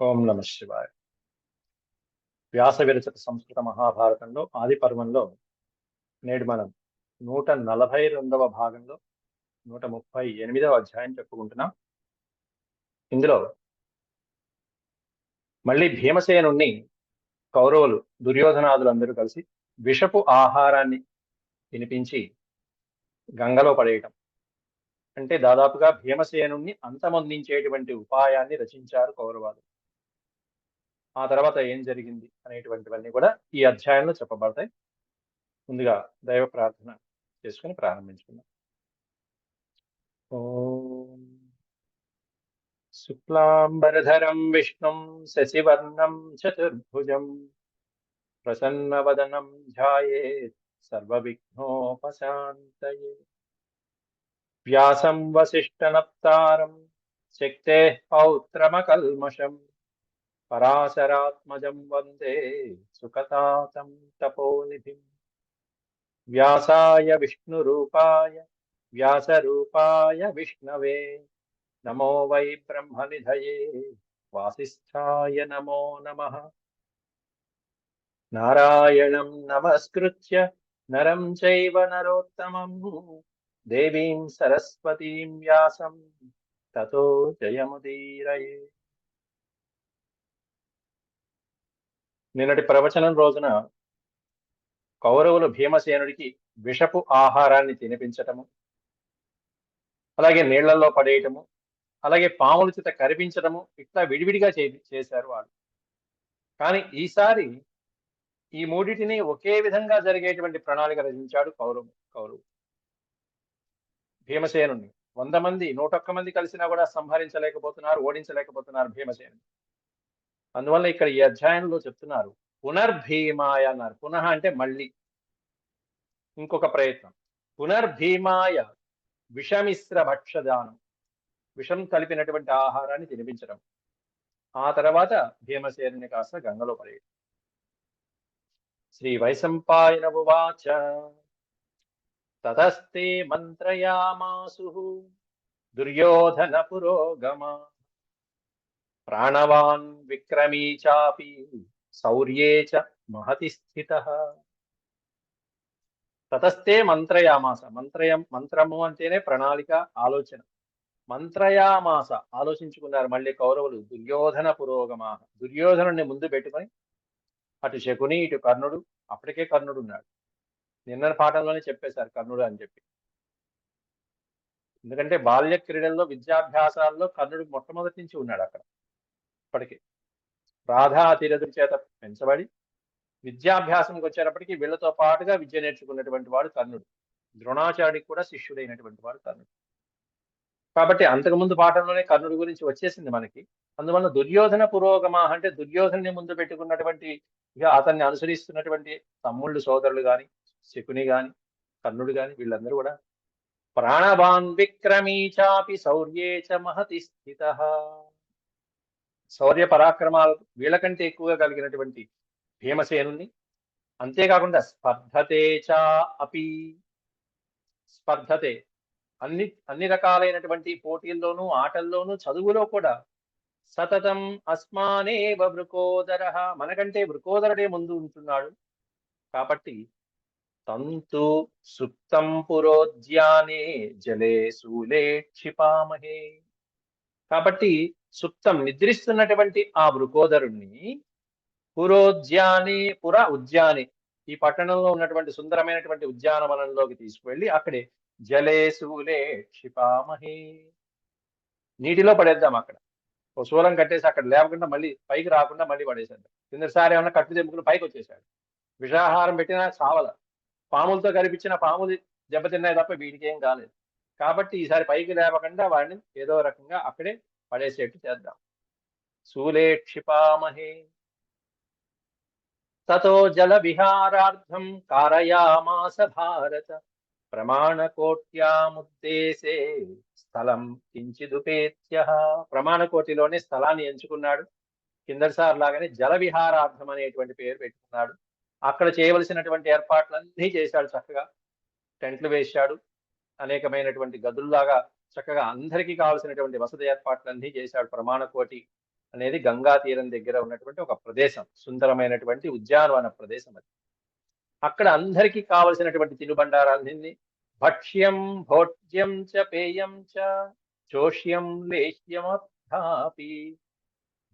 ఓం నమ శివాయ. వ్యాస విరచిత సంస్కృత మహాభారతంలో ఆది పర్వంలో నేడు మనం 142వ భాగంలో 138వ అధ్యాయం చెప్పుకుంటున్నాం. ఇందులో మళ్ళీ భీమసేనుణ్ణి కౌరవులు దుర్యోధనాదులందరూ కలిసి విషపు ఆహారాన్ని తినిపించి గంగలో పడేయటం, అంటే దాదాపుగా భీమసేనుణ్ణి అంతమొందించేటువంటి ఉపాయాన్ని రచించారు కౌరవాలు. ఆ తర్వాత ఏం జరిగింది అనేటువంటివన్నీ కూడా ఈ అధ్యాయంలో చెప్పబడతాయి. ముందుగా దైవ ప్రార్థన చేసుకుని ప్రారంభించుకుందాం. ఓం శుక్లాంబరధరం విష్ణుం శశివర్ణం చతుర్భుజం ప్రసన్నవదనం ధ్యాయేత్ సర్వవిఘ్నోపశాంతయే. వ్యాసం వసిష్ఠనప్తారం శక్తేః పౌత్రమకల్మషం పరాశరాత్మజం వందే సుఖతాతం తపోనిధిం. వ్యాసాయ విష్ణురూపాయ వ్యాసరూపాయ విష్ణవే నమో వై బ్రహ్మనిధయే వాసిష్ఠాయ నమో నమః. నారాయణం నమస్కృత్య నరం చైవ నరోత్తమం దేవీం సరస్వతీం వ్యాసం తతో జయముదీరయే. నిన్నటి ప్రవచనం రోజున కౌరవులు భీమసేనుడికి విషపు ఆహారాన్ని తినిపించటము, అలాగే నీళ్లలో పడేయటము, అలాగే పాముల చేత కరిపించడము, ఇట్లా విడివిడిగా చేశారు వాళ్ళు. కానీ ఈసారి ఈ మూడిటిని ఒకే విధంగా జరిగేటువంటి ప్రణాళిక రచించాడు కౌరవు. భీమసేనుణ్ణి 100 మంది 101 మంది కలిసినా కూడా సంహరించలేకపోతున్నారు, ఓడించలేకపోతున్నారు భీమసేనుని. అందువల్ల ఇక్కడ ఈ అధ్యాయంలో చెప్తున్నారు పునర్భీమాయ అన్నారు. పునః అంటే మళ్ళీ, ఇంకొక ప్రయత్నం. పునర్భీమాయ విషమిశ్ర భక్షదానం, విషం కలిపినటువంటి ఆహారాన్ని తినిపించడం. ఆ తర్వాత భీమసేనుని కాస్త గంగలో పడేయడం. శ్రీ వైశంపాయన ఉవాచ తతస్తే మంత్రయామాసు దుర్యోధన పురోగమా ప్రాణవాన్ విక్రమీ చాపి శౌర్యే చ మహతి స్థితః. తతస్తే మంత్రయామాస. మంత్రము అంటేనే ప్రణాళిక, ఆలోచన. మంత్రయామాస ఆలోచించుకున్నారు మళ్ళీ కౌరవులు. దుర్యోధన పురోగమా, దుర్యోధనుడిని ముందు పెట్టుకొని అటు శకుని ఇటు కర్ణుడు. అప్పటికే కర్ణుడు ఉన్నాడు, నిన్న పాఠంలోనే చెప్పేశారు కర్ణుడు అని చెప్పి. ఎందుకంటే బాల్య క్రీడల్లో విద్యాభ్యాసాల్లో కర్ణుడు మొట్టమొదటి నుంచి ఉన్నాడు అక్కడ. ఇప్పటికే రాధా అతిరథుడి చేత పెంచబడి విద్యాభ్యాసంకి వచ్చేటప్పటికి వీళ్ళతో పాటుగా విద్య నేర్చుకున్నటువంటి వాడు కర్ణుడు. ద్రోణాచార్యుడికి కూడా శిష్యుడైనటువంటి వాడు కర్ణుడు. కాబట్టి అంతకుముందు పాఠంలోనే కర్ణుడి గురించి వచ్చేసింది మనకి. అందువల్ల దుర్యోధన పురోగమా అంటే దుర్యోధన్ని ముందు పెట్టుకున్నటువంటి, ఇక అతన్ని అనుసరిస్తున్నటువంటి తమ్ముళ్ళు సోదరులు గాని, శకుని గాని, కర్ణుడు గాని, వీళ్ళందరూ కూడా ప్రాణవాన్ విక్రమీ చాపి శౌర్యే చ మహతి స్థితః. శౌర్య పరాక్రమాలు వీళ్ళకంటే ఎక్కువగా కలిగినటువంటి భీమసేనుని, అంతేకాకుండా స్పర్ధతే చ అపి, స్పర్ధతే అన్ని రకాలైనటువంటి పోటీల్లోనూ, ఆటల్లోనూ, చదువులో కూడా సతతం అస్మానేవ వృకోదర, మనకంటే వృకోదరుడే ముందు ఉంటున్నాడు. కాబట్టి తంతు సుప్తం పురోద్యానే జలే శూలే క్షిపామహే. కాబట్టి సుప్తం నిద్రిస్తున్నటువంటి ఆ వృకోదరుణ్ణి పురోద్యానే, ఉద్యానే, ఈ పట్టణంలో ఉన్నటువంటి సుందరమైనటువంటి ఉద్యానవనంలోకి తీసుకువెళ్ళి అక్కడే జలే శూలే క్షిపామహే, నీటిలో పడేద్దాం. అక్కడ ఓ శూలం కట్టేసి అక్కడ లేవకుండా మళ్ళీ పైకి రాకుండా మళ్ళీ పడేసేద్దాం. కిందసారి ఏమన్నా కట్టు తెంపుకుని పైకి వచ్చేసాడు. విషాహారం పెట్టినా చావల, పాములతో కనిపించిన పాములు దెబ్బతిన్నాయి తప్ప వీడికి ఏం కాలేదు. కాబట్టి ఈసారి పైకి లేవకుండా వాడిని ఏదో రకంగా అక్కడే పడేసేట్టు చేద్దాం. శూలే క్షిపామహే. తతో జల విహారార్థం కారయామాస భారత ప్రమాణకోట్యాముద్దేశే స్థలం కించిదుపేత్యః. ప్రమాణకోటిలోనే స్థలాన్ని ఎంచుకున్నాడు. కిందటిసారి లాగానే జల విహారార్థం అనేటువంటి పేరు పెట్టుకున్నాడు. అక్కడ చేయవలసినటువంటి ఏర్పాట్లన్నీ చేశాడు. చక్కగా టెంట్లు వేశాడు, అనేకమైనటువంటి గదుల్లాగా చక్కగా అందరికీ కావలసినటువంటి వసతి ఏర్పాట్లన్నీ చేశాడు ప్రమాణకోటి అనేది గంగా తీరం దగ్గర ఉన్నటువంటి ఒక ప్రదేశం, సుందరమైనటువంటి ఉద్యానవన ప్రదేశం అది. అక్కడ అందరికీ కావలసినటువంటి తినుబండారాలన్నీ భక్ష్యం భోజ్యం చ పేయం చ చోష్యం లేహ్యమర్థాపి.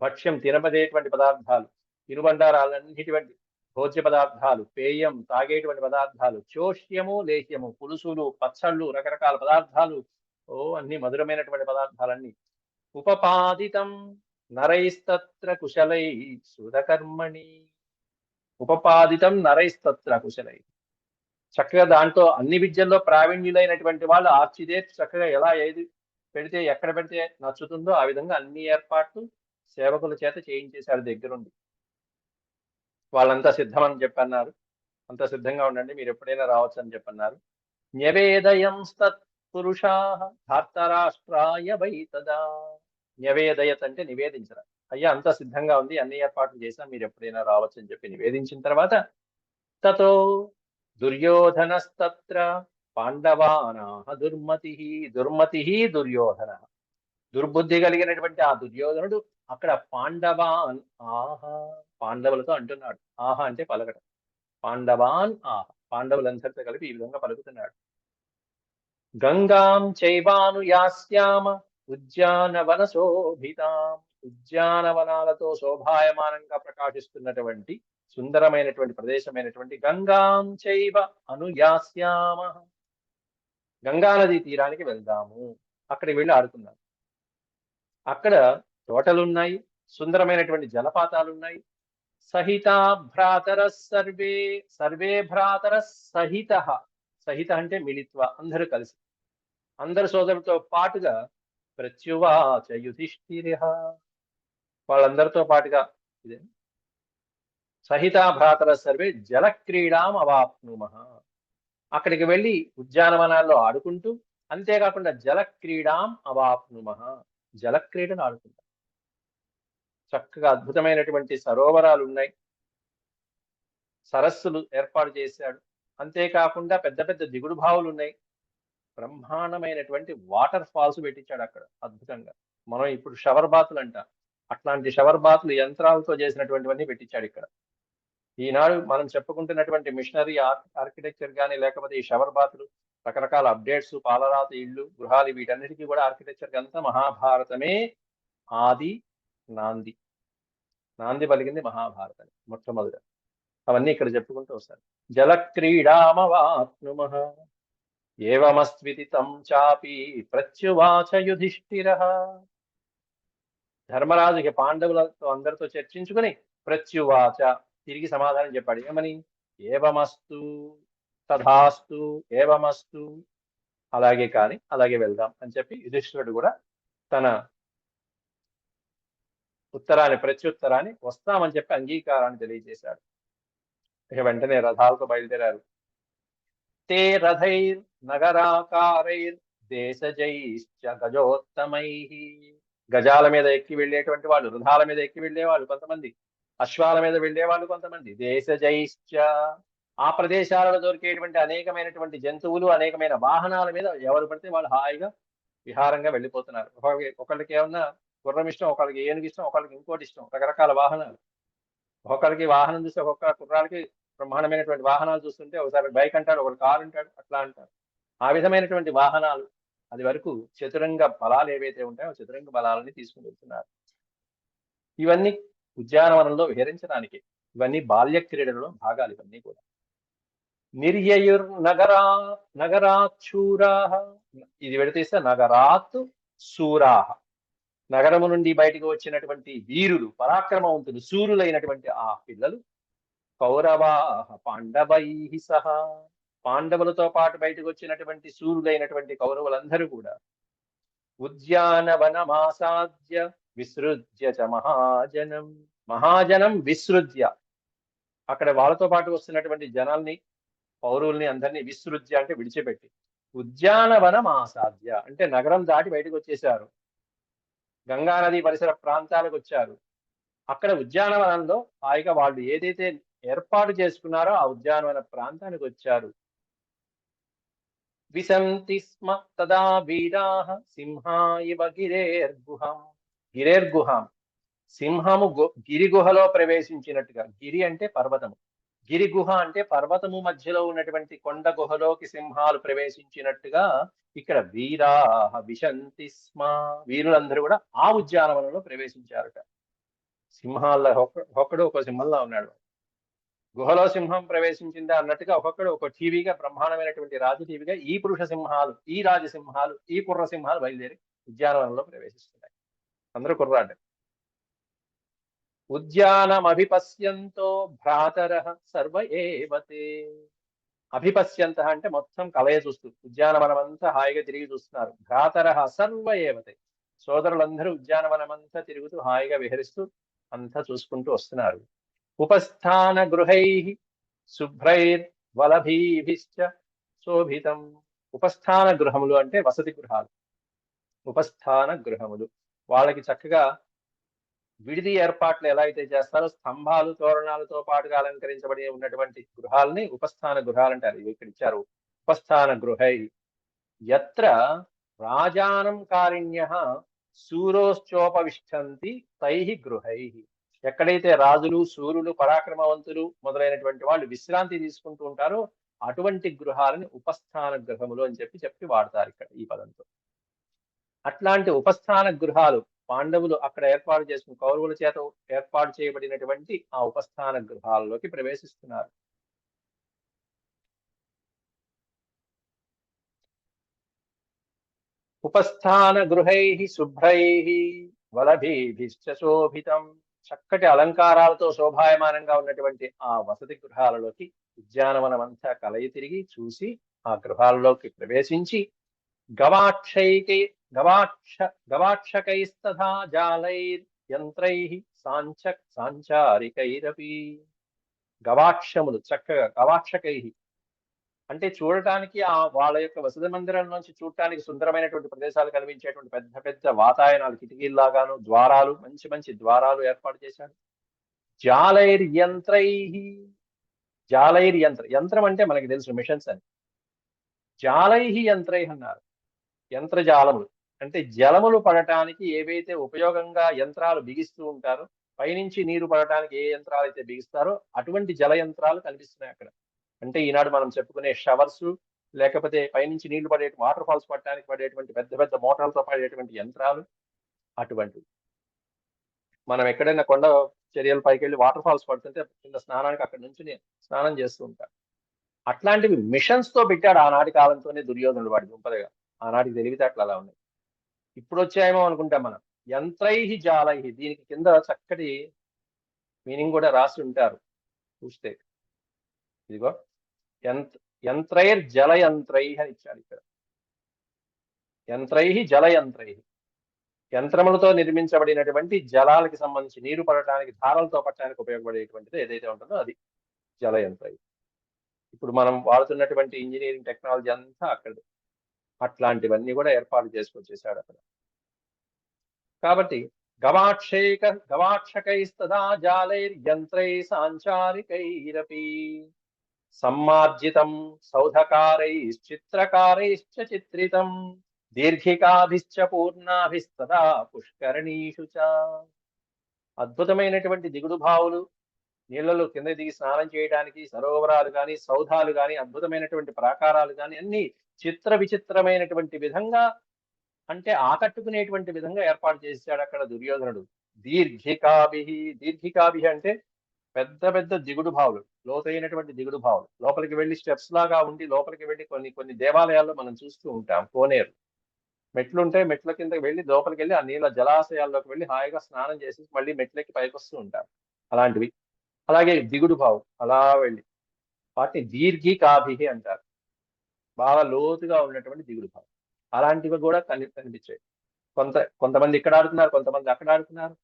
భక్ష్యం తినబడేటువంటి పదార్థాలు, తినుబండారాలన్నిటువంటి భోజ్య పదార్థాలు, పేయం తాగేటువంటి పదార్థాలు, చోష్యము లేహ్యము పులుసులు, పచ్చళ్ళు, రకరకాల పదార్థాలు, అన్ని మధురమైనటువంటి పదార్థాలన్నీ. ఉపపాదితం నరైస్తత్ర కుశలై సుధకర్మణి. ఉపపాదితం నరైస్తత్ర కుశలై, చక్కగా దాంట్లో అన్ని విద్యల్లో ప్రావీణ్యులైనటువంటి వాళ్ళు ఆర్చిదేర్ చక్కగా ఎలా ఏది పెడితే ఎక్కడ పెడితే నచ్చుతుందో ఆ విధంగా అన్ని ఏర్పాట్లు సేవకుల చేత చేయించేశారు దగ్గరుండి. వాళ్ళంతా సిద్ధమని చెప్పన్నారు. అంత సిద్ధంగా ఉండండి, మీరు ఎప్పుడైనా రావచ్చు అని చెప్పన్నారు. న్యవేదయం పురుషా ధార్తరాష్ట్రాయ వై తదా. న్యవేదయత్ అంటే నివేదించడం. అయ్యా అంతా సిద్ధంగా ఉంది, అన్ని ఏర్పాట్లు చేశాం, మీరు ఎప్పుడైనా రావచ్చు అని చెప్పి నివేదించిన తర్వాత తతో దుర్యోధనస్తత్ర పాండవానాః దుర్మతిః. దుర్మతిః దుర్యోధన, దుర్బుద్ధి కలిగినటువంటి ఆ దుర్యోధనుడు అక్కడ పాండవాన్ ఆహా, పాండవులతో అంటున్నాడు. ఆహా అంటే పలకడం. పాండవాన్ ఆహా, పాండవులందరితో కలిపి ఈ విధంగా పలుకుతున్నాడు. గంగాం చైవానుయాస్యామ ఉద్యానవన శోభితాం. ఉద్యానవనాలతో శోభాయమానంగా ప్రకాశిస్తున్నటువంటి సుందరమైనటువంటి ప్రదేశమైనటువంటి గంగాం చైవ అనుయాస్యామ. గంగానది తీరానికి వెళ్దాము, అక్కడికి వెళ్ళి ఆడుకుందాం. అక్కడ తోటలున్నాయి, సుందరమైనటువంటి జలపాతాలున్నాయి. సహిత భ్రాతర సర్వే, సర్వే భ్రాతర సహిత. సహిత అంటే మిళిత్వ, అందరూ కలిసి, అందరు సోదరులతో పాటుగా ప్రత్యువాచ యుధిష్ఠిరః, వాళ్ళందరితో పాటుగా ఇదే సహిత భ్రాతర సర్వే జలక్రీడాం అవాప్నుమః. అక్కడికి వెళ్ళి ఉద్యానవనాల్లో ఆడుకుంటూ, అంతేకాకుండా జలక్రీడాం అవాప్నుమః, జలక్రీడలు ఆడుకుంటాం. చక్కగా అద్భుతమైనటువంటి సరోవరాలు ఉన్నాయి, సరస్సులు ఏర్పాటు చేశాడు. అంతేకాకుండా పెద్ద పెద్ద దిగుడు బావులు ఉన్నాయి, బ్రహ్మాండమైనటువంటి వాటర్ ఫాల్స్ పెట్టించాడు అక్కడ అద్భుతంగా. మనం ఇప్పుడు షవర్ బాతులు అంట, అట్లాంటి షవర్ బాతులు యంత్రాలతో చేసినటువంటివన్నీ పెట్టించాడు ఇక్కడ. ఈనాడు మనం చెప్పుకుంటున్నటువంటి మిషనరీ ఆర్కిటెక్చర్ కానీ, లేకపోతే ఈ షవర్ బాతులు, రకరకాల అప్డేట్స్, పాలరాత ఇళ్ళు, గృహాలు, వీటన్నిటికీ కూడా ఆర్కిటెక్చర్ అంతా మహాభారతమే ఆది నాంది. నాంది పలికింది మహాభారతం మొట్టమొదట. అవన్నీ ఇక్కడ చెప్పుకుంటూ వస్తారు. జలక్రీడామవాప్నుమః ఏవమస్వితి తం చాపి ప్రత్యువాచ యుధిష్ఠిరః. ధర్మరాజుకి పాండవులతో అందరితో చర్చించుకుని ప్రత్యువాచ తిరిగి సమాధానం చెప్పాడు. ఏమని? ఏవమస్తు తథాస్తు ఏవమస్తు, అలాగే కాని అలాగే వెళ్దాం అని చెప్పి యుధిష్ఠిరుడు కూడా తన ఉత్తరాన్ని ప్రత్యుత్తరాన్ని వస్తామని చెప్పి అంగీకారాన్ని తెలియజేశాడు. ఇక వెంటనే రథాలతో బయలుదేరారు. తే రథైర్ నగరాకారైర్ దేశజైశ్చ గజోత్తమైః. గజాల మీద ఎక్కి వెళ్ళేటువంటి వాళ్ళు, రథాల మీద ఎక్కి వెళ్ళేవాళ్ళు కొంతమంది, అశ్వాల మీద వెళ్ళేవాళ్ళు కొంతమంది. దేశజైశ్చ, ఆ ప్రదేశాలలో దొరికేటువంటి అనేకమైనటువంటి జంతువులు, అనేకమైన వాహనాల మీద ఎవరు పడితే వాళ్ళు హాయిగా విహారంగా వెళ్ళిపోతున్నారు. ఒకళ్ళకి ఏమన్నా గుర్రం ఇష్టం, ఒకళ్ళకి ఏనుగు ఇష్టం, ఒకళ్ళకి ఇంకోటి ఇష్టం, రకరకాల వాహనాలు. ఒకరికి వాహనం చూస్తే ఒక్కొక్క కుర్రాడికి బ్రహ్మాండమైనటువంటి వాహనాలు చూస్తుంటే ఒకసారి బైక్ అంటాడు, ఒకటి కారు అంటాడు, అట్లా అంటారు. ఆ విధమైనటువంటి వాహనాలు, అది వరకు చతురంగ బలాలు ఏవైతే ఉంటాయో చతురంగ బలాలని తీసుకుని వెళ్తున్నారు. ఇవన్నీ ఉద్యానవనంలో విహరించడానికి, ఇవన్నీ బాల్య క్రీడలలో భాగాలు ఇవన్నీ కూడా. నిర్యయుర్ నగరాత్ శూరాః. ఇది విడతీస్తే నగరాత్ శూరాః, నగరము నుండి బయటకు వచ్చినటువంటి వీరులు, పరాక్రమవంతులు, శూరులైనటువంటి ఆ పిల్లలు. కౌరవాః పాండవైః సహ, పాండవులతో పాటు బయటకు వచ్చినటువంటి శూరులైనటువంటి కౌరవులందరూ కూడా. ఉద్యానవనమాసాద్య విసృజ్య చ మహాజనం. మహాజనం విసృజ్య, అక్కడ వాళ్ళతో పాటు వస్తున్నటువంటి జనాల్ని, పౌరుల్ని అందరినీ విసృజ్య అంటే విడిచిపెట్టి, ఉద్యానవనమాసాద్య అంటే నగరం దాటి బయటకు వచ్చేశారు, గంగానది పరిసర ప్రాంతాలకు వచ్చారు. అక్కడ ఉద్యానవనంలో హాయిగా వాళ్ళు ఏదైతే ఏర్పాటు చేసుకున్నారో ఆ ఉద్యానవన ప్రాంతానికి వచ్చారు. విశంతి స్మ తదా వీరాః సింహా ఇవ గిరేర్గుహాం. గిరేర్గుహాం, సింహము గిరి గుహలో ప్రవేశించినట్టుగా. గిరి అంటే పర్వతము, గిరి గుహ అంటే పర్వతము మధ్యలో ఉన్నటువంటి కొండ గుహలోకి సింహాలు ప్రవేశించినట్టుగా ఇక్కడ వీరాహ విశంతి స్మ, వీరులందరూ కూడా ఆ ఉద్యానవనంలో ప్రవేశించారట. సింహాల్లో ఒక్కొక్కడు ఒక సింహంలో ఉన్నాడు. గుహలో సింహం ప్రవేశించిందా అన్నట్టుగా ఒక్కొక్కడు ఒక టీవీగా, బ్రహ్మాండమైనటువంటి రాజటీవీగా ఈ పురుష సింహాలు, ఈ రాజసింహాలు, ఈ కుర్ర సింహాలు బయలుదేరి ఉద్యానవనంలో ప్రవేశిస్తున్నాయి. అందరూ కుర్రాడు. ఉద్యానమభిపశ్యంతో భ్రాతరః సర్వ ఏవతే. అభిపశ్యంత అంటే మొత్తం కలయ చూస్తూ, ఉద్యానవనం అంతా హాయిగా తిరిగి చూస్తున్నారు. భ్రాతరః సర్వ ఏవతే, సోదరులందరూ ఉద్యానవనం అంతా తిరుగుతూ హాయిగా విహరిస్తూ అంతా చూసుకుంటూ వస్తున్నారు. ఉపస్థాన గృహై శుభ్రైర్ వలభీభిశ్చ శోభితం. ఉపస్థాన గృహములు అంటే వసతి గృహాలు. ఉపస్థాన గృహములు వాళ్ళకి చక్కగా విడిది ఏర్పాట్లు ఎలా అయితే చేస్తారో, స్తంభాలు తోరణాలతో పాటుగా అలంకరించబడి ఉన్నటువంటి గృహాలని ఉపస్థాన గృహాలు అంటారు. ఇవి ఇక్కడ ఇచ్చారు. ఉపస్థాన గృహై యత్ర రాజానం కారిణ్య శూరోశ్చోపవిష్టంతి తై గృహై. ఎక్కడైతే రాజులు, శూరులు, పరాక్రమవంతులు మొదలైనటువంటి వాళ్ళు విశ్రాంతి తీసుకుంటూ ఉంటారో అటువంటి గృహాలని ఉపస్థాన గృహములు అని చెప్పి వాడతారు ఇక్కడ ఈ పదంతో. అట్లాంటి ఉపస్థాన గృహాలు పాండవులు అక్కడ ఏర్పాటు చేసుకుని, కౌరవుల చేత ఏర్పాటు చేయబడినటువంటి ఆ ఉపస్థాన గృహాల్లోకి ప్రవేశిస్తున్నారు. ఉపస్థాన గృహై శుభ్రై వలభీభిశ్చ శోభితం. చక్కటి అలంకారాలతో శోభాయమానంగా ఉన్నటువంటి ఆ వసతి గృహాలలోకి ఉద్యానవనం అంతా కలయి తిరిగి చూసి ఆ గృహాల్లోకి ప్రవేశించి గవాక్షైకై గవాక్షకైస్తథా జాలైర్యంత్రైః సాంచారికైరపి. గవాక్షములు చక్కగా, గవాక్షకై అంటే చూడటానికి ఆ వాళ్ళ యొక్క వసతి మందిరం నుంచి చూడటానికి సుందరమైనటువంటి ప్రదేశాలు కనిపించేటువంటి పెద్ద పెద్ద వాతాయనాలు, కిటికీల్లాగాను ద్వారాలు, మంచి మంచి ద్వారాలు ఏర్పాటు చేశాడు. జాలైర్యంత్రై, యంత్రం అంటే మనకి తెలుసు మిషన్స్ అని. జాలై యంత్రై అన్నారు. యంత్రజాలములు అంటే జలములు పడటానికి ఏవైతే ఉపయోగంగా యంత్రాలు బిగిస్తూ ఉంటారో, పైనుంచి నీరు పడటానికి ఏ యంత్రాలు అయితే బిగిస్తారో అటువంటి జల యంత్రాలు కనిపిస్తున్నాయి అక్కడ. అంటే ఈనాడు మనం చెప్పుకునే షవర్స్, లేకపోతే పైనుంచి నీళ్లు పడే వాటర్ ఫాల్స్ పడటానికి పడేటువంటి పెద్ద పెద్ద మోటార్లతో పడేటువంటి యంత్రాలు అటువంటివి. మనం ఎక్కడైనా కొండ చర్యల పైకి వెళ్ళి వాటర్ ఫాల్స్ పడుతుంటే కింద స్నానానికి అక్కడ నుంచి స్నానం చేస్తూ ఉంటారు. అట్లాంటివి మిషన్స్ తో పెట్టాడు ఆనాటి కాలంతోనే దుర్యోధనుడు, వాడి దుంపదగా. ఆనాటికి తెలివితేటలు అలా ఉన్నాయి. ఇప్పుడు వచ్చాయేమో అనుకుంటాం మనం. యంత్రై జాలై, దీనికి కింద చక్కటి మీనింగ్ కూడా రాసి ఉంటారు చూస్తే. ఇదిగో యంత్రైర్ జలయంత్రై అని ఇచ్చాడు ఇక్కడ. యంత్రై జలయంత్రై, యంత్రములతో నిర్మించబడినటువంటి జలాలకి సంబంధించి నీరు పడటానికి, ధారలతో పట్టడానికి ఉపయోగపడేటువంటిది ఏదైతే ఉంటుందో అది జలయంత్రై. ఇప్పుడు మనం వాడుతున్నటువంటి ఇంజనీరింగ్ టెక్నాలజీ అంతా అక్కడ అట్లాంటివన్నీ కూడా ఏర్పాటు చేసుకొచ్చేసాడు అక్కడ. కాబట్టి గవాక్షకైస్తదా జాలైర్యంత్రై సాంచారికైరపి సమ్మార్జితం సౌధకారైశ్చిత్రకారైశ్చ చిత్రితం దీర్ఘికాభిశ్చ పూర్ణాభిస్తదా పుష్కరణీషు చ. అద్భుతమైనటువంటి దిగుడు భావులు, నీళ్లలో కింద దిగి స్నానం చేయడానికి సరోవరాలు కానీ, సౌధాలు కానీ, అద్భుతమైనటువంటి ప్రాకారాలు కానీ అన్ని చిత్ర విచిత్రమైనటువంటి విధంగా, అంటే ఆకట్టుకునేటువంటి విధంగా ఏర్పాటు చేశాడు అక్కడ దుర్యోధనుడు. దీర్ఘికాభి అంటే పెద్ద పెద్ద దిగుడు భావులు, లోతైనటువంటి దిగుడు భావులు. లోపలికి వెళ్ళి స్టెప్స్ లాగా ఉండి లోపలికి వెళ్ళి కొన్ని దేవాలయాల్లో మనం చూస్తూ ఉంటాం. కోనేరు మెట్లుంటే మెట్ల కిందకి వెళ్ళి లోపలికి వెళ్ళి ఆ నీళ్ళ జలాశయాల్లోకి వెళ్ళి హాయిగా స్నానం చేసి మళ్ళీ మెట్లెక్కి పైకి వస్తూ ఉంటాం. అలాంటివి. అలాగే దిగుడు భావు అలా వెళ్ళి వాటిని దీర్ఘికాభి అంటారు. బాగా లోతుగా ఉన్నటువంటి దిగుడు భావం. అలాంటివి కూడా కనిపించాయి. కొంతమంది ఇక్కడ ఆడుతున్నారు, కొంతమంది అక్కడ ఆడుతున్నారు.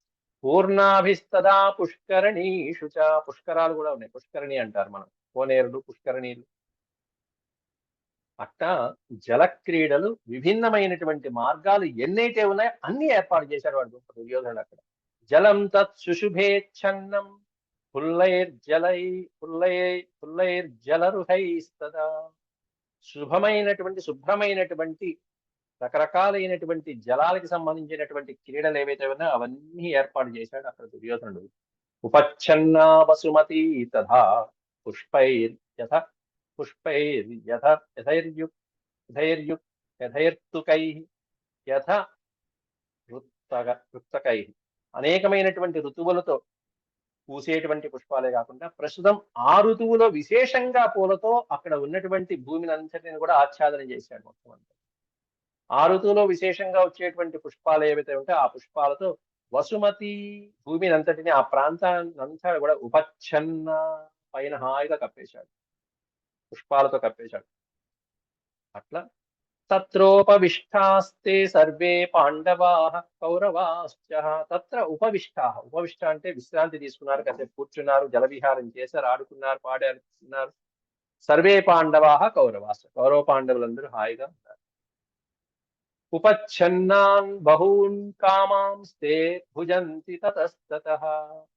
పూర్ణాభిస్తదా పుష్కరణీషు చ, పుష్కరాలు కూడా ఉన్నాయి. పుష్కరణి అంటారు మనం, కోనేరులు, పుష్కరణీలు. అట్టా జల క్రీడలు విభిన్నమైనటువంటి మార్గాలు ఎన్నైతే ఉన్నాయో అన్ని ఏర్పాటు చేశాడు వాడు దుర్యోధనుడు అక్కడ. జలం తత్ సుశుభేచ్ఛన్నం పుల్లైర్జలరుహైస్తదా. శుభ్రమైనటువంటి రకరకాలైనటువంటి జలాలకి సంబంధించినటువంటి క్రీడలు ఏవైతే ఉన్నాయో అవన్నీ ఏర్పాటు చేశాడు అక్కడ దుర్యోధనుడు. ఉపచ్ఛన్నా వసుమతి తథా పుష్పైర్యథ పుష్పైర్యథ యథైర్యుక్ యథైర్యుక్ యథైర్తుకై యథ వృత్తకై అనేకమైనటువంటి ఋతువులతో పూసేటువంటి పుష్పాలే కాకుండా ప్రస్తుతం ఆ ఋతువులో విశేషంగా పూలతో అక్కడ ఉన్నటువంటి భూమిని అంతటిని కూడా ఆచ్ఛాదన చేశాడు మొత్తం అంతా. ఆ ఋతువులో విశేషంగా వచ్చేటువంటి పుష్పాలు ఏవైతే ఉంటే ఆ పుష్పాలతో వసుమతి భూమిని అంతటిని ఆ ప్రాంతాన్ని అంతా కూడా ఉపచ్ఛన్న పైన హాయిగా కప్పేశాడు, పుష్పాలతో కప్పేశాడు. అట్లా తత్రోపవిష్టాస్తే సర్వే పాండవాః కౌరవాశ్చ. తత్ర ఉపవిష్టాః, ఉపవిష్ట అంటే విశ్రాంతి తీసుకున్నారు, కాసేపు కూర్చున్నారు, జలవిహారం చేశారు, ఆడుకున్నారు, పాడాడుకున్నారు. సర్వే పాండవాః కౌరవాశ్చ, కౌరవ పాండవులందరూ హాయిగా ఉన్నారు. ఉపచ్ఛన్నాన్ బహూన్ కామాంస్తే భుజంతి తతస్తతః.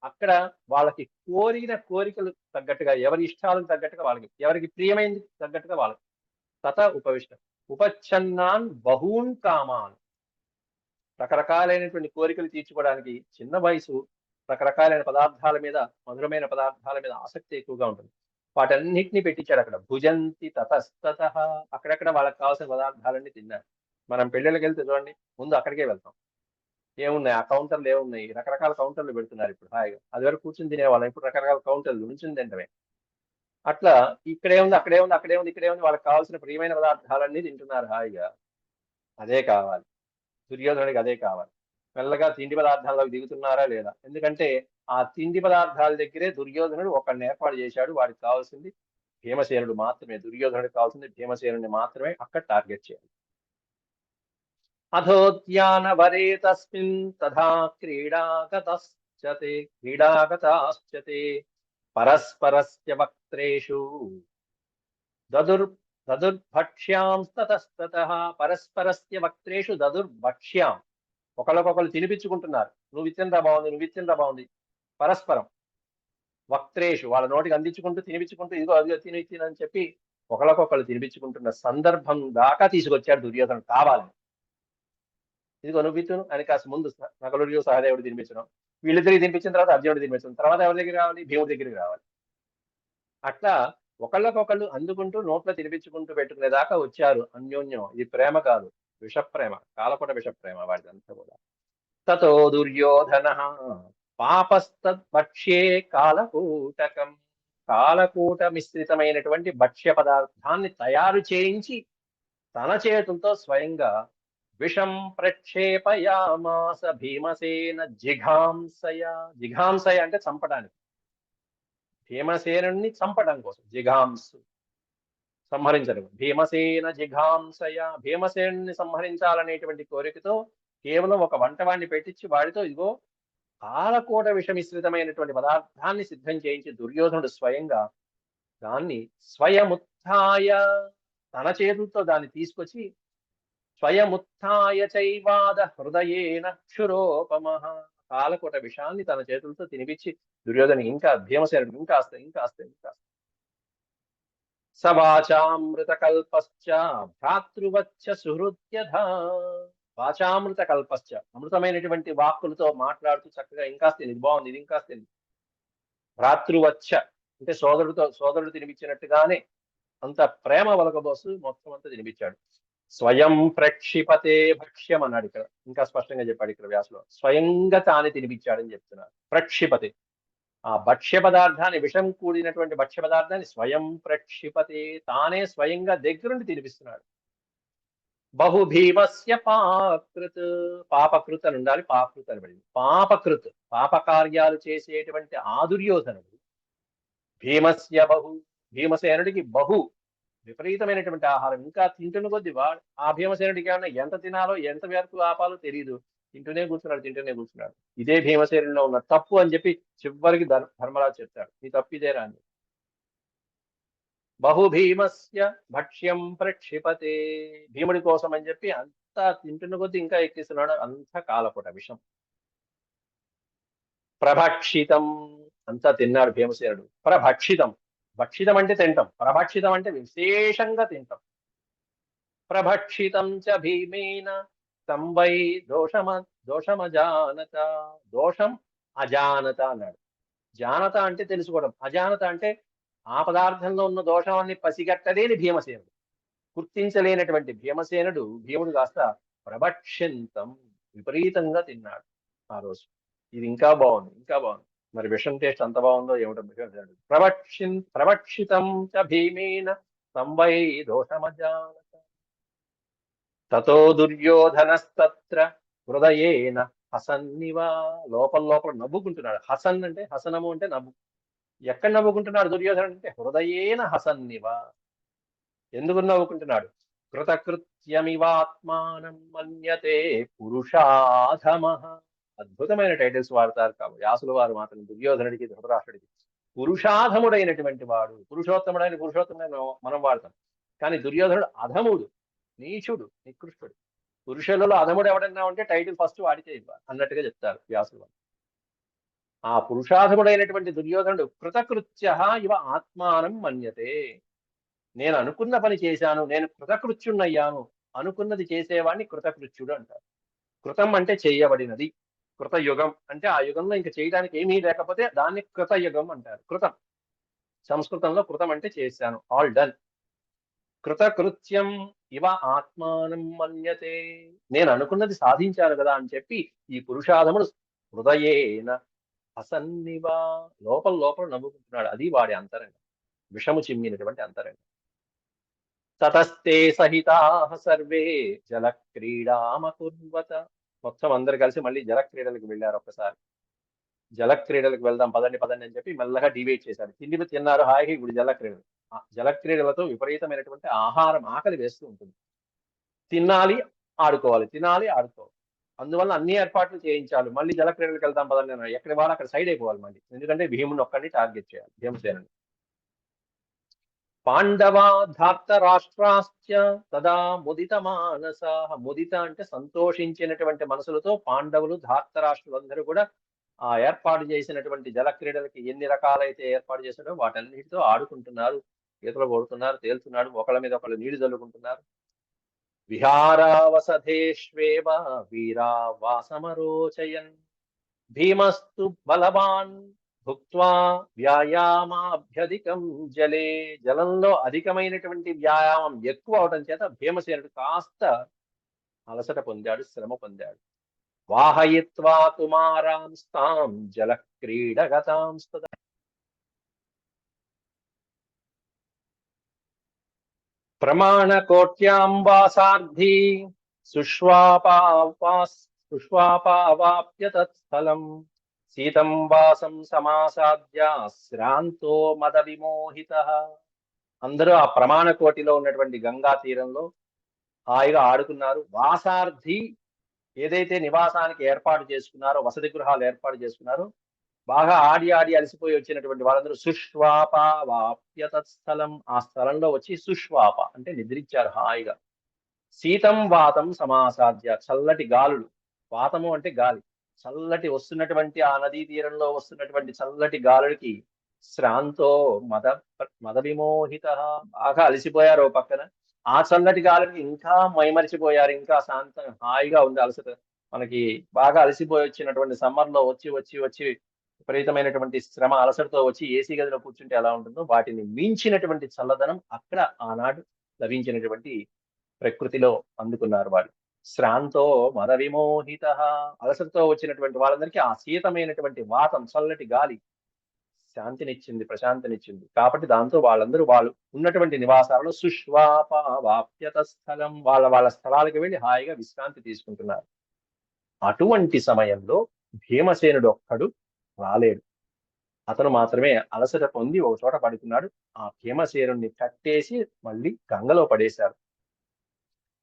అక్కడ వాళ్ళకి కోరిన కోరికలు తగ్గట్టుగా, ఎవరి ఇష్టాలకు తగ్గట్టుగా వాళ్ళకి, ఎవరికి ప్రియమైంది తగ్గట్టుగా వాళ్ళకి. తత ఉపవిష్ట ఉపచ్ఛన్నాన్ బహూన్ కామాన్, రకరకాలైనటువంటి కోరికలు తీర్చుకోవడానికి చిన్న వయసు, రకరకాలైన పదార్థాల మీద, మధురమైన పదార్థాల మీద ఆసక్తి ఎక్కువగా ఉంటుంది. వాటన్నిటిని పెట్టించాడు అక్కడ. భుజంతి తతస్తతః, అక్కడక్కడ వాళ్ళకి కావాల్సిన పదార్థాలన్నీ తిన్నారు. మనం పెళ్ళిళ్ళకి వెళ్తే చూడండి, ముందు అక్కడికే వెళ్తాం. ఏమున్నాయి ఆ కౌంటర్లు, ఏమున్నాయి రకరకాల కౌంటర్లు పెడుతున్నారు ఇప్పుడు హాయిగా. అది వరకు కూర్చుని తినేవాళ్ళం, ఇప్పుడు రకరకాల కౌంటర్లు నుంచుని తింటమే. అట్లా ఇక్కడే ఉంది, అక్కడే ఉంది, అక్కడే ఉంది, ఇక్కడే ఉంది, వాళ్ళకి కావాల్సిన ప్రియమైన పదార్థాలన్నీ తింటున్నారు హాయిగా. అదే కావాలి దుర్యోధనుడికి, అదే కావాలి. మెల్లగా తిండి పదార్థాల్లోకి దిగుతున్నారా లేదా? ఎందుకంటే ఆ తిండి పదార్థాల దగ్గరే దుర్యోధనుడు ఒకడిని ఏర్పాటు చేశాడు. వాడికి కావాల్సింది భీమసేనుడు మాత్రమే. దుర్యోధనుడికి కావాల్సింది భీమసేనుడిని మాత్రమే అక్కడ టార్గెట్ చేయాలి. అథోద్యానవరే తస్మిన్ తథా క్రీడాగతాశ్చతే పరస్పరస్య వక్త్రేషు దదుర్భక్ష్యాంస్తతస్తతః. పరస్పరస్య వక్త్రేషు దదుర్భక్ష్యాం, ఒకళ్ళకొకళ్ళు తినిపించుకుంటున్నారు. నువ్వు ఇచ్చిందా బాగుంది, నువ్వు ఇచ్చిందా బాగుంది. పరస్పరం వక్త్రేషు, వాళ్ళ నోటికి అందించుకుంటూ తినిపించుకుంటూ, ఇదిగో అదిగో తిని తినని చెప్పి ఒకళ్ళకొకళ్ళు తినిపించుకుంటున్న సందర్భం దాకా తీసుకొచ్చాడు దుర్యోధనుడు కావాలని. ఇదిగో నువ్వు విత్తును అని కాస్త ముందు నకులుడికి సహదేవుడు తినిపించడం, వీళ్ళిద్దరికి తినిపించిన తర్వాత అర్జునుడు తినిపించడం, తర్వాత ఎవరి దగ్గర రావాలి? భీముడి దగ్గరికి రావాలి. అట్లా ఒకళ్ళకొకళ్ళు అందుకుంటూ నోట్లో తినిపించుకుంటూ పెట్టుకునేదాకా వచ్చారు అన్యోన్యం. ఇది ప్రేమ కాదు, విషప్రేమ, కాలపట విషప్రేమ వాడిదంతా కూడా. తతో దుర్యోధన పాపస్తద్భక్ష్యే కాలకూటకం, కాలకూట మిశ్రితమైనటువంటి భక్ష్య పదార్థాన్ని తయారు చేయించి తన చేతులతో స్వయంగా విషం ప్రక్షేపయామాస భీమసేన జిఘాంసయ. జిఘాంసయ అంటే చంపడానికి, భీమసేనుణ్ణి చంపడం కోసం. జిఘాంసు సంహరించడం. భీమసేన జిఘాంసయ, భీమసేనుని సంహరించాలనేటువంటి కోరికతో కేవలం ఒక వంటవాణ్ణి పెట్టించి వాడితో ఇదిగో కాలకూట విషమిశ్రితమైనటువంటి పదార్థాన్ని సిద్ధం చేయించి దుర్యోధనుడు స్వయంగా దాన్ని స్వయముత్థాయ, తన చేతులతో దాన్ని తీసుకొచ్చి స్వయముత్థాయ చైవాద హృదయేన క్షురోపమః, కాలకూట విషాన్ని తన చేతులతో తినిపించి దుర్యోధను ఇంకా భీమసేనుడు ఇంకాస్త ఇంకాస్త ఇంకాస్త. సవాచామృత కల్పశ్చ భ్రాతృవచ్చ సుహృద్యథ. వాచామృత కల్పశ్చ, అమృతమైనటువంటి వాక్కులతో మాట్లాడుతూ చక్కగా ఇంకాస్త ఇది బాగుంది, ఇది ఇంకాస్త. భ్రాతృవచ్చ అంటే సోదరుడు తినిపించినట్టుగానే అంత ప్రేమ వలకబోసు మొత్తం అంతా తినిపించాడు. స్వయం ప్రక్షిపతే భక్ష్యం అన్నాడు ఇక్కడ, ఇంకా స్పష్టంగా చెప్పాడు ఇక్కడ వ్యాసులో. స్వయంగా తానే తినిపించాడని చెప్తున్నారు. ప్రక్షిపతే, ఆ భక్ష్య పదార్థాన్ని, విషం కూడినటువంటి భక్ష్య పదార్థాన్ని స్వయం ప్రక్షిపతే, తానే స్వయంగా దగ్గరుండి తినిపిస్తున్నాడు. బహుభీమస్య పాకృత్, పాపకృత్ అని ఉండాలి, పాకృత్ అని పడింది. పాపకృత్, పాపకార్యాలు చేసేటువంటి ఆ దుర్యోధనుడు. భీమస్య బహు, భీమసేనుడికి బహు విపరీతమైనటువంటి ఆహారం, ఇంకా తింటున్న కొద్ది వాడు ఆ భీమసేనుడికి ఏమన్నా ఎంత తినాలో ఎంత వరకు ఆపాలో తెలియదు, తింటూనే కూర్చున్నాడు. ఇదే భీమసేనుడిలో ఉన్న తప్పు అని చెప్పి చివరికి ధర్మరాజు చెప్తాడు, నీ తప్పు ఇదేరా అని. బహుభీమస్య భక్ష్యం ప్రక్షిపతే, భీముడి కోసం అని చెప్పి అంతా తింటున్న కొద్ది ఇంకా ఎక్కిస్తున్నాడు, అంత కాలపుట విషం. ప్రభక్షితం, అంతా తిన్నాడు భీమసేనుడు. ప్రభక్షితం, భక్షితం అంటే తింటాం, ప్రభక్షితం అంటే విశేషంగా తింటాం. ప్రభక్షితం చ భీమేన తం వై దోషమజానత. దోషం అజానత అన్నాడు. జానత అంటే తెలుసుకోవడం, అజానత అంటే ఆ పదార్థంలో ఉన్న దోషాన్ని పసిగట్టలేని భీమసేనుడు, గుర్తించలేనటువంటి భీముడు కాస్త ప్రభక్షంతం, విపరీతంగా తిన్నాడు ఆ రోజు. ఇది ఇంకా బాగుంది, ఇంకా బాగుంది. మరి విషం టేస్ట్ అంత బాగుందో ఏమిటో ప్రభక్షితం చ భీమేన తం వై దోషమజానత. తతో దుర్యోధనస్తత్ర హృదయేన హసన్నివా. లోపల లోపల నవ్వుకుంటున్నాడు. హసన్ అంటే, హసనము అంటే నవ్వు. ఎక్కడ నవ్వుకుంటున్నాడు దుర్యోధనుడు అంటే హృదయేన హసన్నివా. ఎందుకు నవ్వుకుంటున్నాడు? కృతకృత్యమివాత్మానం మన్యతే పురుషాధమ. అద్భుతమైన టైటిల్స్ వాడతారు కాబట్టి వ్యాసుల వారు మాత్రం దుర్యోధనుడికి ధృతరాష్ట్రుడికి. పురుషాధముడైనటువంటి వాడు, పురుషోత్తముడైన మనం వాడతాం. కానీ దుర్యోధనుడు అధముడు, నీచుడు, నికృష్టుడు. పురుషులలో అధముడు ఎవడన్నా ఉంటే టైటిల్ ఫస్ట్ వాడితే ఇవ్వాలి అన్నట్టుగా చెప్తారు వ్యాసుల వారు. ఆ పురుషాధముడైనటువంటి దుర్యోధనుడు కృతకృత్య ఇవ ఆత్మానం మన్యతే. నేను అనుకున్న పని చేశాను, నేను కృతకృత్యున్నయ్యాను, అనుకున్నది చేసేవాడిని కృతకృత్యుడు అంటారు. కృతం అంటే చేయబడినది, కృతయుగం అంటే ఆ యుగంలో ఇంకా చేయడానికి ఏమీ లేకపోతే దాన్ని కృతయుగం అంటారు. కృతం, సంస్కృతంలో కృతం అంటే చేశాను, ఆల్ డన్. కృతకృత్యం ఇవ ఆత్మానం మన్యతే. నేను అనుకున్నది సాధించాను కదా అని చెప్పి ఈ పురుషాధముడు హృదయేన అసన్నివా, లోపల లోపల నవ్వుకుంటున్నాడు. అది వాడి అంతరంగం, విషము చిమ్మినటువంటి అంతరంగం. తతస్తే సహితా సర్వే జల క్రీడామకుర్వత. మొత్తం అందరు కలిసి మళ్ళీ జల క్రీడలకు వెళ్ళారు. ఒక్కసారి జల క్రీడలకు వెళ్దాం పదండి పదండి అని చెప్పి మెల్లగా డివైడ్ చేశారు. తిండి తిన్నారు హాయిగా, ఇప్పుడు జల క్రీడలు. జల క్రీడలతో విపరీతమైనటువంటి ఆహారం, ఆకలి వేస్తూ ఉంటుంది. తినాలి, ఆడుకోవాలి, తినాలి, ఆడుకోవాలి. అందువల్ల అన్ని ఏర్పాట్లు చేయించాలి. మళ్ళీ జల క్రీడలకు వెళ్దాం పదండి అన్నారు. ఎక్కడి వాళ్ళు అక్కడ సైడ్ అయిపోవాలి మళ్ళీ, ఎందుకంటే భీముని ఒక్కడిని టార్గెట్ చేయాలి, భీమసేనుని. పాండవా ధార్తరాష్ట్రాశ్చ తదా ముదిత మానసా. ముదిత అంటే సంతోషించినటువంటి మనసులతో పాండవులు, ధార్తరాష్ట్రులందరూ కూడా ఆ ఏర్పాటు చేసినటువంటి జల క్రీడలకి ఎన్ని రకాలైతే ఏర్పాటు చేశాడో వాటన్నిటితో ఆడుకుంటున్నారు, ఈతలు కొడుతున్నారు, తేలుతున్నారు, ఒకళ్ళ మీద ఒకళ్ళు నీళ్లు చల్లుకుంటున్నారు. విహారావసధేష్వేవ వీరా వాసమరోచయన్ భీమస్తు బలవాన్ భుక్త్వా వ్యాయామాభ్యధికం జలే. జలంలో అధికమైనటువంటి వ్యాయామం ఎక్కువ అవడం చేత భీమసేనుడు కాస్త అలసట పొందాడు, శ్రమ పొందాడు. వాహయిత్వా కుమారాంస్తాం జల క్రీడగతాంస్తదా. ప్రమాణకోట్యాంబాసార్థి సుష్వాపావాప్య తత్స్థలం శీతం వాసం సమాసాద్య శ్రాంతో మద విమోహిత. అందరూ ఆ ప్రమాణ కోటిలో ఉన్నటువంటి గంగా తీరంలో హాయిగా ఆడుకున్నారు. వాసార్థి ఏదైతే నివాసానికి ఏర్పాటు చేసుకున్నారో, వసతి గృహాలు ఏర్పాటు చేసుకున్నారో, బాగా ఆడి ఆడి అలసిపోయి వచ్చినటువంటి వాళ్ళందరూ సుష్వాప వాప్య తత్స్థలం, ఆ స్థలంలో వచ్చి సుష్వాప అంటే నిద్రించారు హాయిగా. శీతం వాతం సమాసాధ్య, చల్లటి గాలులు, వాతము అంటే గాలి, చల్లటి వస్తున్నటువంటి ఆ నదీ తీరంలో వస్తున్నటువంటి చల్లటి గాలులకి శ్రాంతో మద విమోహిత, బాగా అలసిపోయారు. పక్కన ఆ చల్లటి గాలికి ఇంకా మైమరిచిపోయారు, ఇంకా శాంతం హాయిగా ఉంది. అలసట మనకి బాగా అలసిపోయి వచ్చినటువంటి సమ్మర్ లో వచ్చి వచ్చి వచ్చి విపరీతమైనటువంటి శ్రమ అలసటతో వచ్చి ఏసీ గదిలో కూర్చుంటే ఎలా ఉంటుందో వాటిని మించినటువంటి చల్లదనం అక్కడ ఆనాడు లభించినటువంటి ప్రకృతిలో అందుకున్నారు వాళ్ళు. శ్రాంతో మద విమోహిత, అలసటతో వచ్చినటువంటి వాళ్ళందరికీ ఆ శీతమైనటువంటి వాతం, చల్లటి గాలి శాంతినిచ్చింది, ప్రశాంతినిచ్చింది. కాబట్టి దాంతో వాళ్ళందరూ వాళ్ళు ఉన్నటువంటి నివాసాలలో సుష్వాపావాప్యత స్థలం, వాళ్ళ వాళ్ళ స్థలాలకు వెళ్ళి హాయిగా విశ్రాంతి తీసుకుంటున్నారు. అటువంటి సమయంలో భీమసేనుడు ఒక్కడు రాలేడు. అతను మాత్రమే అలసట పొంది ఒక చోట పడుకున్నాడు. ఆ భీమసేనుడిని కట్టేసి మళ్ళీ గంగలో పడేశారు.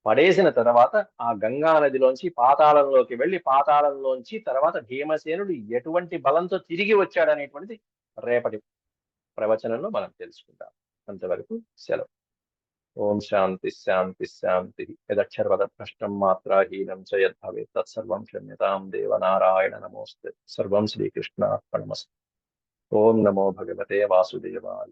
పడేసిన తర్వాత ఆ గంగా నదిలోంచి పాతాళంలోకి వెళ్ళి, పాతాళంలోంచి తర్వాత భీమసేనుడు ఎటువంటి బలంతో తిరిగి వచ్చాడనేటువంటిది రేపటి ప్రవచనంలో మనం తెలుసుకుంటాం. అంతవరకు సెలవు. ఓం శాంతి శాంతి శాంతి. యదక్షరపద భ్రష్టం మాత్రాహీనం చ యద్భవేత్ తత్సర్వం క్షమ్యతాం దేవ నారాయణ నమోస్తే. సర్వం శ్రీకృష్ణార్పణమస్తు. ఓం నమో భగవతే వాసుదేవాయ.